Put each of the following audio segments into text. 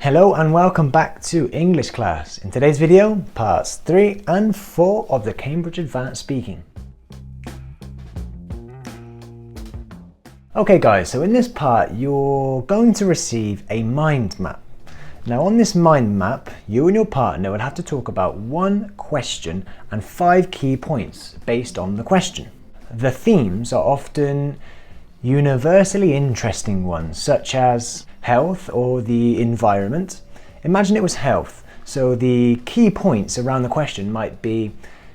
Hello and welcome back to English class. In today's video, parts 3 and 4 of the Cambridge Advanced Speaking. Okay guys, so in this part you're going to receive a mind map. Now on this mind map, you and your partner will have to talk about one question and 5 key points based on the question. The themes are often universally interesting ones, such as health or the environment. Imagine it was health, so the key points around the question might be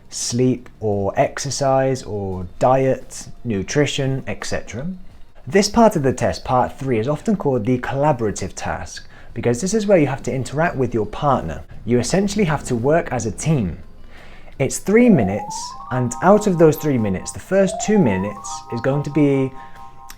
sleep or exercise or diet, nutrition, etc. This part of the test, part 3, is often called the collaborative task because this is where you have to interact with your partner. You essentially have to work as a team. It's 3 minutes, and out of those 3 minutes, the first 2 minutes is going to be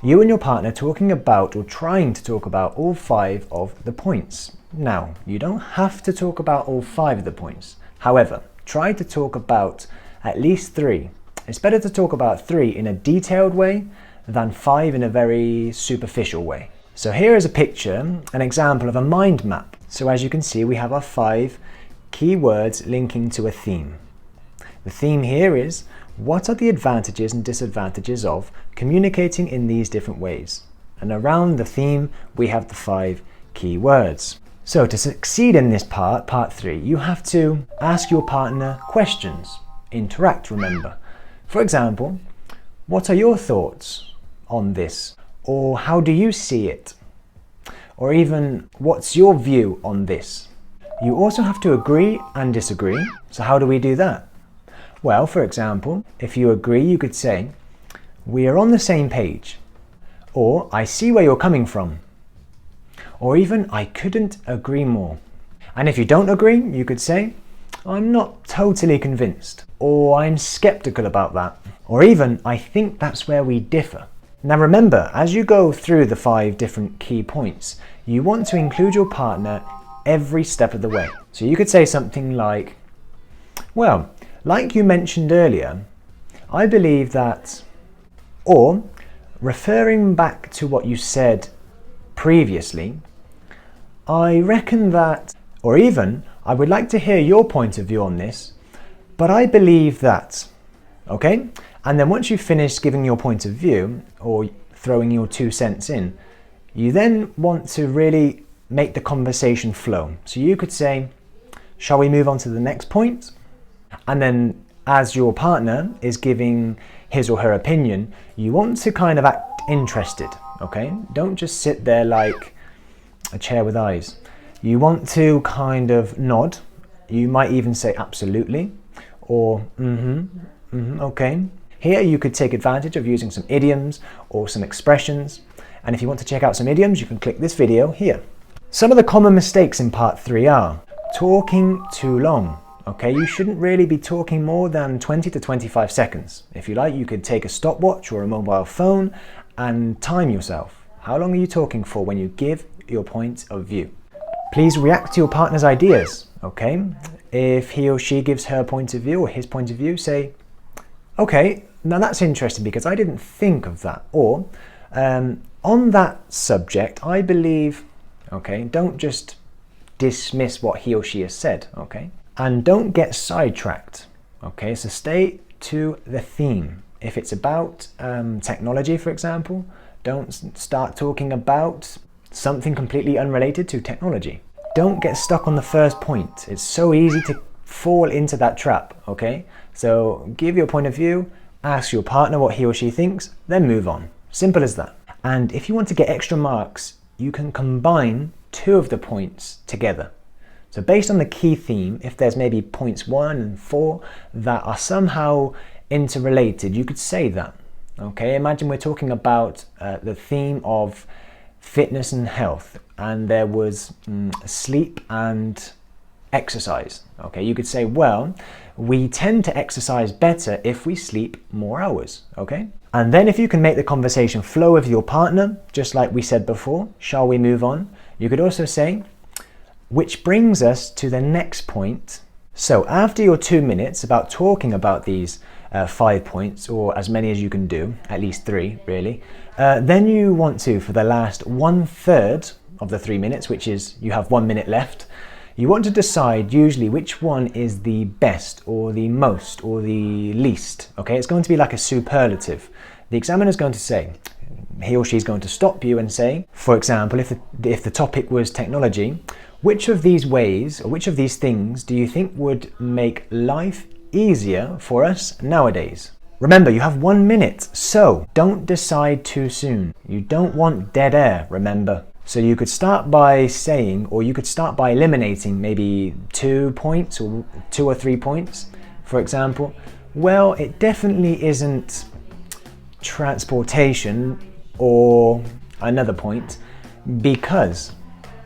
you and your partner talking about or trying to talk about all 5 of the points. Now, you don't have to talk about all 5 of the points. However, try to talk about at least 3. It's better to talk about 3 in a detailed way than 5 in a very superficial way. So here is a picture, an example of a mind map. So as you can see, we have our 5 key words linking to a theme. The theme here is, what are the advantages and disadvantages of communicating in these different ways? And around the theme, we have the 5 key words. So to succeed in this part, part 3, you have to ask your partner questions. Interact, remember. For example, what are your thoughts on this? Or how do you see it? Or even, what's your view on this? You also have to agree and disagree. So how do we do that? Well, for example, if you agree, you could say, we are on the same page. Or, I see where you're coming from. Or even, I couldn't agree more. And if you don't agree, you could say, I'm not totally convinced. Or, I'm skeptical about that. Or even, I think that's where we differ. Now remember, as you go through the 5 different key points, you want to include your partner every step of the way. So you could say something like, well, like you mentioned earlier, I believe that, or referring back to what you said previously, I reckon that, or even, I would like to hear your point of view on this, but I believe that, okay? And then once you've finished giving your point of view, or throwing your 2 cents in, you then want to really make the conversation flow. So you could say, shall we move on to the next point? And then as your partner is giving his or her opinion, you want to kind of act interested, okay? Don't just sit there like a chair with eyes. You want to kind of nod. You might even say absolutely, or okay. Here you could take advantage of using some idioms or some expressions. And if you want to check out some idioms, you can click this video here. Some of the common mistakes in part 3 are talking too long. Okay, you shouldn't really be talking more than 20 to 25 seconds. If you like, you could take a stopwatch or a mobile phone and time yourself. How long are you talking for when you give your point of view? Please react to your partner's ideas, okay? If he or she gives her point of view or his point of view, say, okay, now that's interesting because I didn't think of that. Or, on that subject, I believe, okay, don't just dismiss what he or she has said, okay? And don't get sidetracked, okay? So stay to the theme. If it's about technology, for example, don't start talking about something completely unrelated to technology. Don't get stuck on the first point. It's so easy to fall into that trap, okay? So give your point of view, ask your partner what he or she thinks, then move on. Simple as that. And if you want to get extra marks, you can combine 2 of the points together. So based on the key theme, if there's maybe points 1 and 4 that are somehow interrelated, you could say that, okay? Imagine we're talking about the theme of fitness and health, and there was sleep and exercise, okay? You could say, well, we tend to exercise better if we sleep more hours, okay? And then if you can make the conversation flow with your partner, just like we said before, shall we move on? You could also say, which brings us to the next point. So after your 2 minutes about talking about these 5 points, or as many as you can do, at least 3 really, then you want to, for the last 1/3 of the 3 minutes, which is you have 1 minute left. You want to decide usually which one is the best or the most or the least. Okay, it's going to be like a superlative. The examiner is going to say, he or she is going to stop you and say, for example, if the topic was technology, which of these ways or which of these things do you think would make life easier for us nowadays? Remember, you have 1 minute, so don't decide too soon. You don't want dead air, remember. So you could start by saying, or you could start by eliminating maybe 2 points or 2 or 3 points. For example, well, it definitely isn't transportation, or another point, because,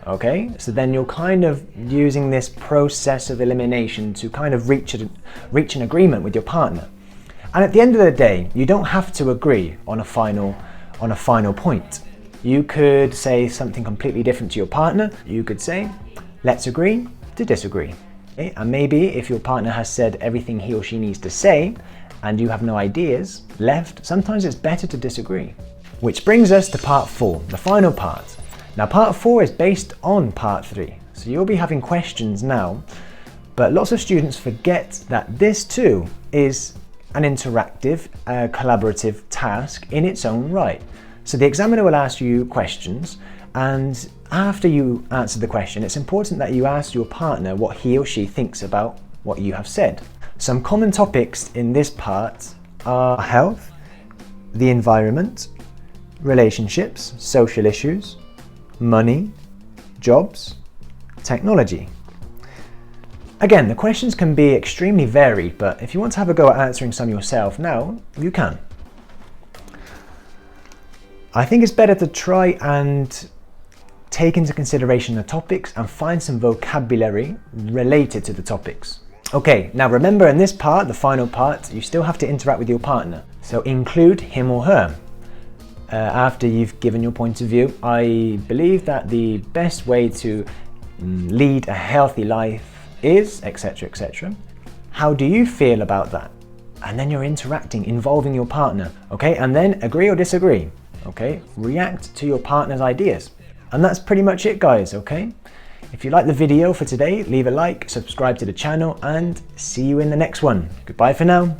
okay? So then you're kind of using this process of elimination to kind of reach an agreement with your partner. And at the end of the day, you don't have to agree on a final point. You could say something completely different to your partner. You could say, let's agree to disagree. Okay? And maybe if your partner has said everything he or she needs to say and you have no ideas left, sometimes it's better to disagree. Which brings us to part 4, the final part. Now part 4 is based on part 3. So you'll be having questions now, but lots of students forget that this too is an interactive, collaborative task in its own right. So the examiner will ask you questions, and after you answer the question, it's important that you ask your partner what he or she thinks about what you have said. Some common topics in this part are health, the environment, relationships, social issues, money, jobs, technology. Again, the questions can be extremely varied, but if you want to have a go at answering some yourself now, you can. I think it's better to try and take into consideration the topics and find some vocabulary related to the topics. Okay, now remember in this part, the final part, you still have to interact with your partner. So include him or her. After you've given your point of view, I believe that the best way to lead a healthy life is, etc., etc. How do you feel about that? And then you're interacting, involving your partner, okay? And then agree or disagree, okay? React to your partner's ideas. And that's pretty much it, guys, okay? If you like the video for today, leave a like, subscribe to the channel, and see you in the next one. Goodbye for now.